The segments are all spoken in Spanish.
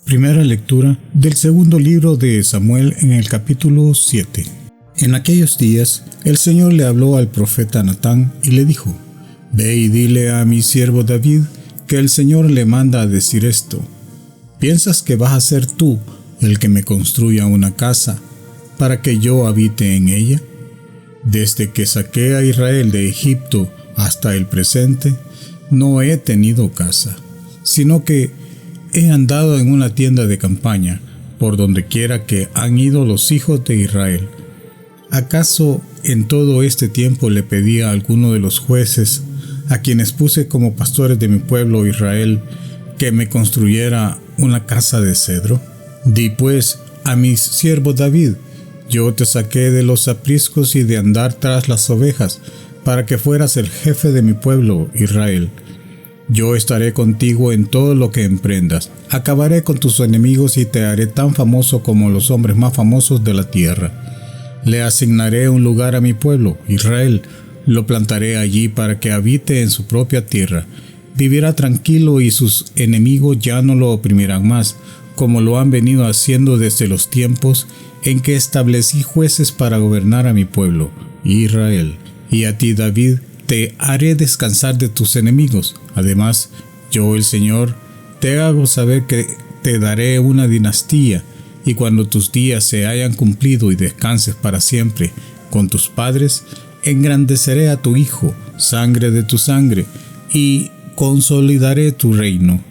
Primera lectura del segundo libro de Samuel en el capítulo 7. En aquellos días el Señor le habló al profeta Natán y le dijo: Ve y dile a mi siervo David que el Señor le manda a decir esto. ¿Piensas que vas a ser tú el que me construya una casa para que yo habite en ella? Desde que saqué a Israel de Egipto hasta el presente, no he tenido casa, sino que he andado en una tienda de campaña por donde quiera que han ido los hijos de Israel. ¿Acaso en todo este tiempo le pedí a alguno de los jueces, a quienes puse como pastores de mi pueblo Israel, que me construyera una casa de cedro? Di pues a mi siervo David: yo te saqué de los apriscos y de andar tras las ovejas, para que fueras el jefe de mi pueblo Israel. Yo estaré contigo en todo lo que emprendas. Acabaré con tus enemigos y te haré tan famoso como los hombres más famosos de la tierra. Le asignaré un lugar a mi pueblo, Israel. Lo plantaré allí para que habite en su propia tierra. Vivirá tranquilo y sus enemigos ya no lo oprimirán más, como lo han venido haciendo desde los tiempos en que establecí jueces para gobernar a mi pueblo, Israel. Y a ti, David, te haré descansar de tus enemigos. Además, yo, el Señor, te hago saber que te daré una dinastía, y cuando tus días se hayan cumplido y descanses para siempre con tus padres, engrandeceré a tu hijo, sangre de tu sangre, y consolidaré tu reino.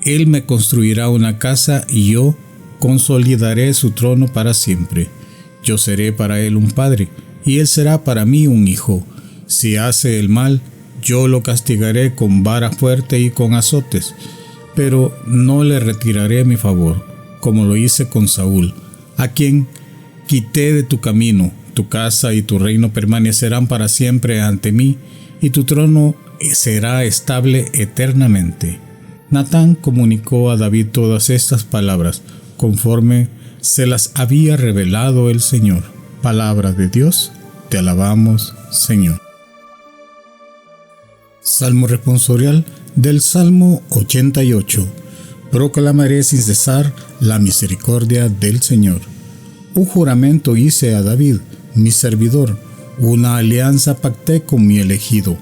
Él me construirá una casa y yo consolidaré su trono para siempre. Yo seré para él un padre, y él será para mí un hijo. Si hace el mal, yo lo castigaré con vara fuerte y con azotes, pero no le retiraré mi favor, como lo hice con Saúl, a quien quité de tu camino. Tu casa y tu reino permanecerán para siempre ante mí, y tu trono será estable eternamente. Natán comunicó a David todas estas palabras, conforme se las había revelado el Señor. Palabra de Dios, te alabamos, Señor. Salmo responsorial del Salmo 88. Proclamaré sin cesar la misericordia del Señor. Un juramento hice a David, mi servidor, una alianza pacté con mi elegido.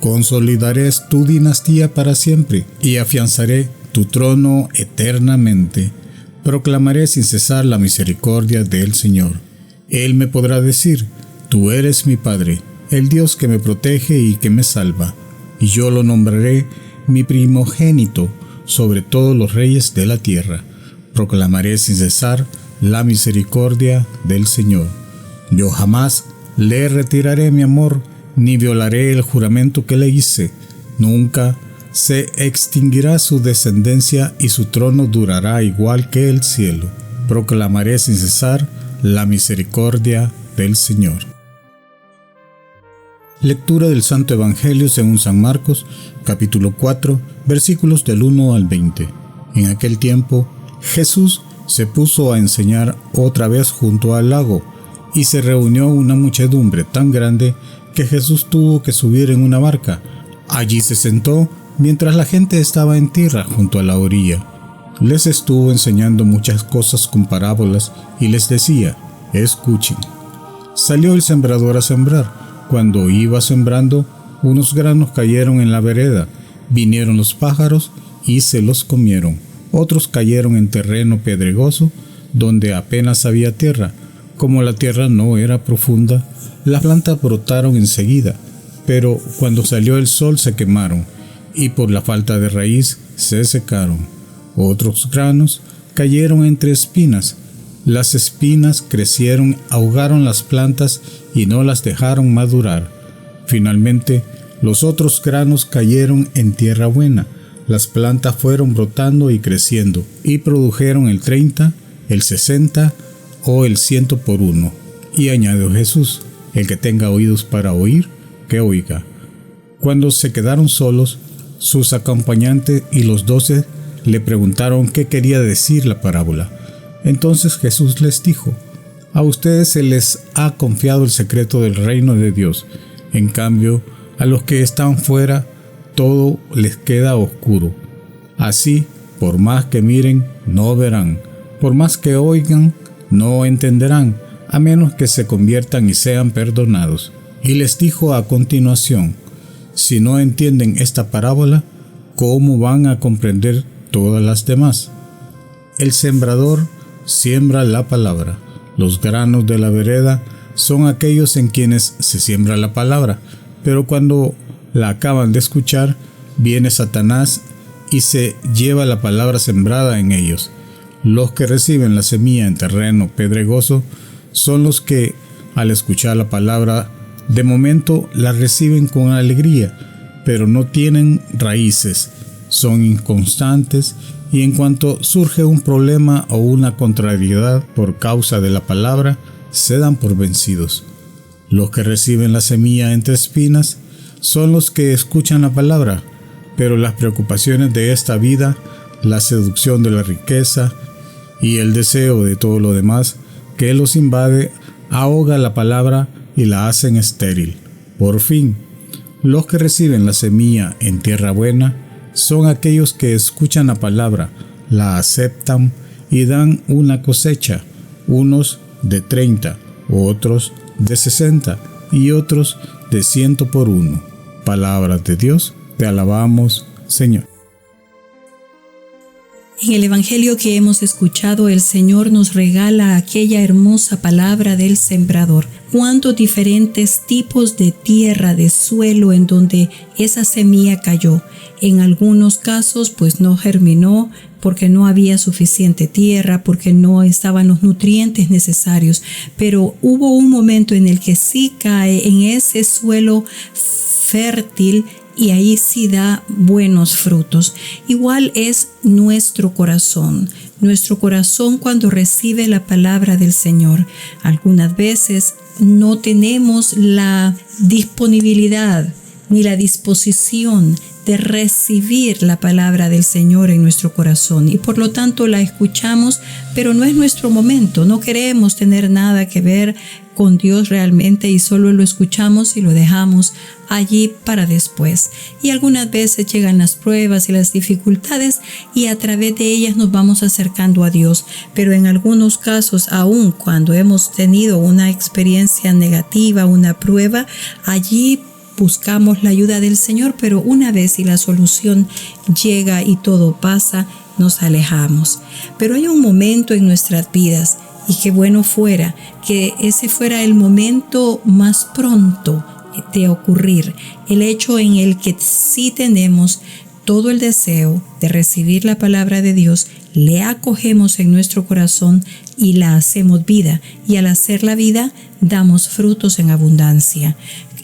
Consolidaré tu dinastía para siempre y afianzaré tu trono eternamente. Proclamaré sin cesar la misericordia del Señor. Él me podrá decir: tú eres mi Padre, el Dios que me protege y que me salva. Y yo lo nombraré mi primogénito sobre todos los reyes de la tierra. Proclamaré sin cesar la misericordia del Señor. Yo jamás le retiraré mi amor, ni violaré el juramento que le hice. Nunca se extinguirá su descendencia y su trono durará igual que el cielo. Proclamaré sin cesar la misericordia del Señor. Lectura del Santo Evangelio según San Marcos, capítulo 4, versículos del 1 al 20. En aquel tiempo, Jesús se puso a enseñar otra vez junto al lago, y se reunió una muchedumbre tan grande que Jesús tuvo que subir en una barca. Allí se sentó mientras la gente estaba en tierra junto a la orilla. Les estuvo enseñando muchas cosas con parábolas y les decía: escuchen. Salió el sembrador a sembrar. Cuando iba sembrando, unos granos cayeron en la vereda. Vinieron los pájaros y se los comieron. Otros cayeron en terreno pedregoso, donde apenas había tierra. Como la tierra no era profunda, las plantas brotaron enseguida, pero cuando salió el sol se quemaron, y por la falta de raíz se secaron. Otros granos cayeron entre espinas. Las espinas crecieron, ahogaron las plantas y no las dejaron madurar. Finalmente, los otros granos cayeron en tierra buena. Las plantas fueron brotando y creciendo, y produjeron el 30, el 60 o el 100 por uno. Y añadió Jesús: el que tenga oídos para oír, que oiga. Cuando se quedaron solos, sus acompañantes y los 12 le preguntaron qué quería decir la parábola. Entonces Jesús les dijo: a ustedes se les ha confiado el secreto del reino de Dios. En cambio, a los que están fuera, todo les queda oscuro. Así Por más que miren, no verán. Por más que oigan, no entenderán, a menos que se conviertan y sean perdonados. Y les dijo a continuación: si no entienden esta parábola, ¿cómo van a comprender todas las demás? El sembrador siembra la palabra. Los granos de la vereda son aquellos en quienes se siembra la palabra, pero cuando la acaban de escuchar, viene Satanás y se lleva la palabra sembrada en ellos. Los que reciben la semilla en terreno pedregoso son los que, al escuchar la palabra, de momento la reciben con alegría, pero no tienen raíces, son inconstantes y en cuanto surge un problema o una contrariedad por causa de la palabra, se dan por vencidos. Los que reciben la semilla entre espinas son los que escuchan la palabra, pero las preocupaciones de esta vida, la seducción de la riqueza y el deseo de todo lo demás que los invade, ahoga la palabra y la hacen estéril. Por fin, los que reciben la semilla en tierra buena son aquellos que escuchan la palabra, la aceptan y dan una cosecha, unos de 30, otros de 60 y otros de 100 por uno. Palabras de Dios, te alabamos, Señor. En el Evangelio que hemos escuchado, el Señor nos regala aquella hermosa palabra del sembrador. Cuántos diferentes tipos de tierra, de suelo en donde esa semilla cayó. En algunos casos, pues no germinó porque no había suficiente tierra, porque no estaban los nutrientes necesarios. Pero hubo un momento en el que sí cae en ese suelo fértil y ahí sí da buenos frutos. Igual es nuestro corazón. Nuestro corazón cuando recibe la palabra del Señor. Algunas veces no tenemos la disponibilidad ni la disposición de recibir la palabra del Señor en nuestro corazón y por lo tanto la escuchamos, pero no es nuestro momento. No queremos tener nada que ver con Dios realmente y solo lo escuchamos y lo dejamos allí para después. Y algunas veces llegan las pruebas y las dificultades y a través de ellas nos vamos acercando a Dios. Pero en algunos casos, aun cuando hemos tenido una experiencia negativa, una prueba, allí buscamos la ayuda del Señor, pero una vez y la solución llega y todo pasa, nos alejamos. Pero hay un momento en nuestras vidas y qué bueno fuera que ese fuera el momento más pronto de ocurrir, el hecho en el que sí tenemos todo el deseo de recibir la palabra de Dios, le acogemos en nuestro corazón y la hacemos vida, y al hacerla vida damos frutos en abundancia.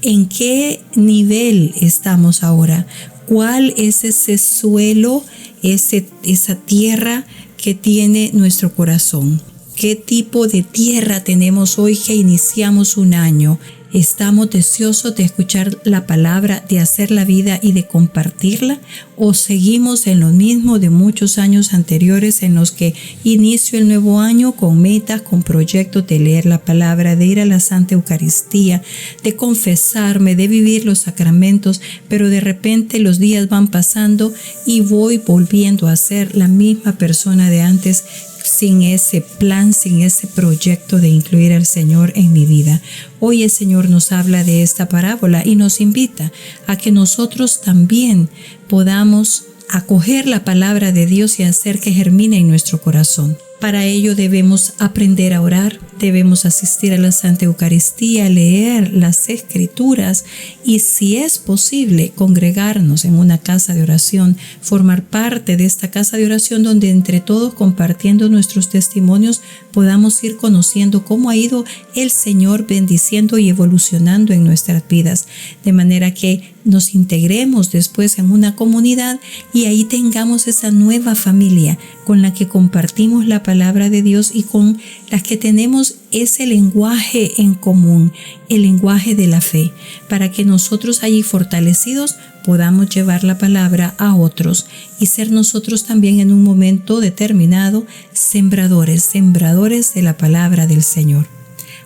¿En qué nivel estamos ahora? ¿Cuál es ese suelo, esa tierra que tiene nuestro corazón? ¿Qué tipo de tierra tenemos hoy que iniciamos un año? ¿Estamos deseosos de escuchar la palabra, de hacer la vida y de compartirla? ¿O seguimos en lo mismo de muchos años anteriores en los que inicio el nuevo año con metas, con proyectos de leer la palabra, de ir a la Santa Eucaristía, de confesarme, de vivir los sacramentos, pero de repente los días van pasando y voy volviendo a ser la misma persona de antes, sin ese plan, sin ese proyecto de incluir al Señor en mi vida? Hoy el Señor nos habla de esta parábola y nos invita a que nosotros también podamos acoger la palabra de Dios y hacer que germine en nuestro corazón. Para ello debemos aprender a orar, debemos asistir a la Santa Eucaristía, leer las Escrituras y, si es posible, congregarnos en una casa de oración, formar parte de esta casa de oración donde entre todos, compartiendo nuestros testimonios, podamos ir conociendo cómo ha ido el Señor bendiciendo y evolucionando en nuestras vidas, de manera que nos integremos después en una comunidad y ahí tengamos esa nueva familia con la que compartimos la palabra de Dios y con la que tenemos ese lenguaje en común, el lenguaje de la fe, para que nosotros allí fortalecidos podamos llevar la palabra a otros y ser nosotros también en un momento determinado sembradores de la palabra del Señor.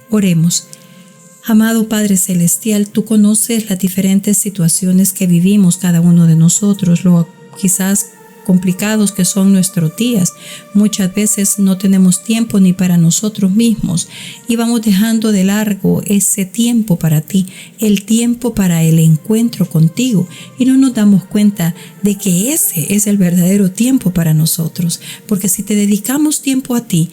Oremos. Amado Padre Celestial, tú conoces las diferentes situaciones que vivimos cada uno de nosotros, quizás complicados que son nuestros días. Muchas veces no tenemos tiempo ni para nosotros mismos y vamos dejando de largo ese tiempo para ti, el tiempo para el encuentro contigo, y no nos damos cuenta de que ese es el verdadero tiempo para nosotros, porque si te dedicamos tiempo a ti,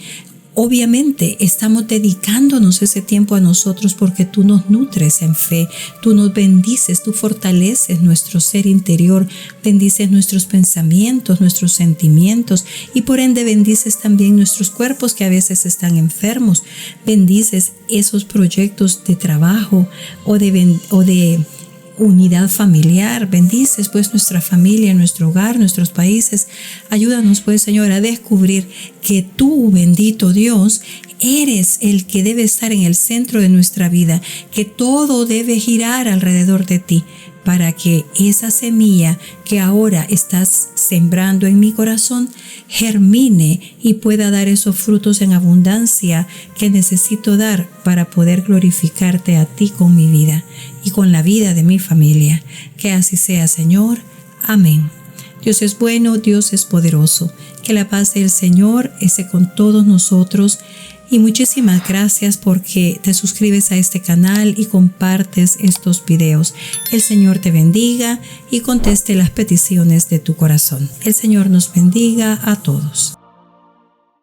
obviamente estamos dedicándonos ese tiempo a nosotros porque tú nos nutres en fe, tú nos bendices, tú fortaleces nuestro ser interior, bendices nuestros pensamientos, nuestros sentimientos y por ende bendices también nuestros cuerpos que a veces están enfermos, bendices esos proyectos de trabajo o de unidad familiar, bendices pues nuestra familia, nuestro hogar, nuestros países. Ayúdanos pues, Señor, a descubrir que tú, bendito Dios, eres el que debe estar en el centro de nuestra vida, que todo debe girar alrededor de ti, para que esa semilla que ahora estás sembrando en mi corazón germine y pueda dar esos frutos en abundancia que necesito dar para poder glorificarte a ti con mi vida y con la vida de mi familia. Que así sea, Señor. Amén. Dios es bueno, Dios es poderoso. Que la paz del Señor esté con todos nosotros. Y muchísimas gracias porque te suscribes a este canal y compartes estos videos. El Señor te bendiga y conteste las peticiones de tu corazón. El Señor nos bendiga a todos.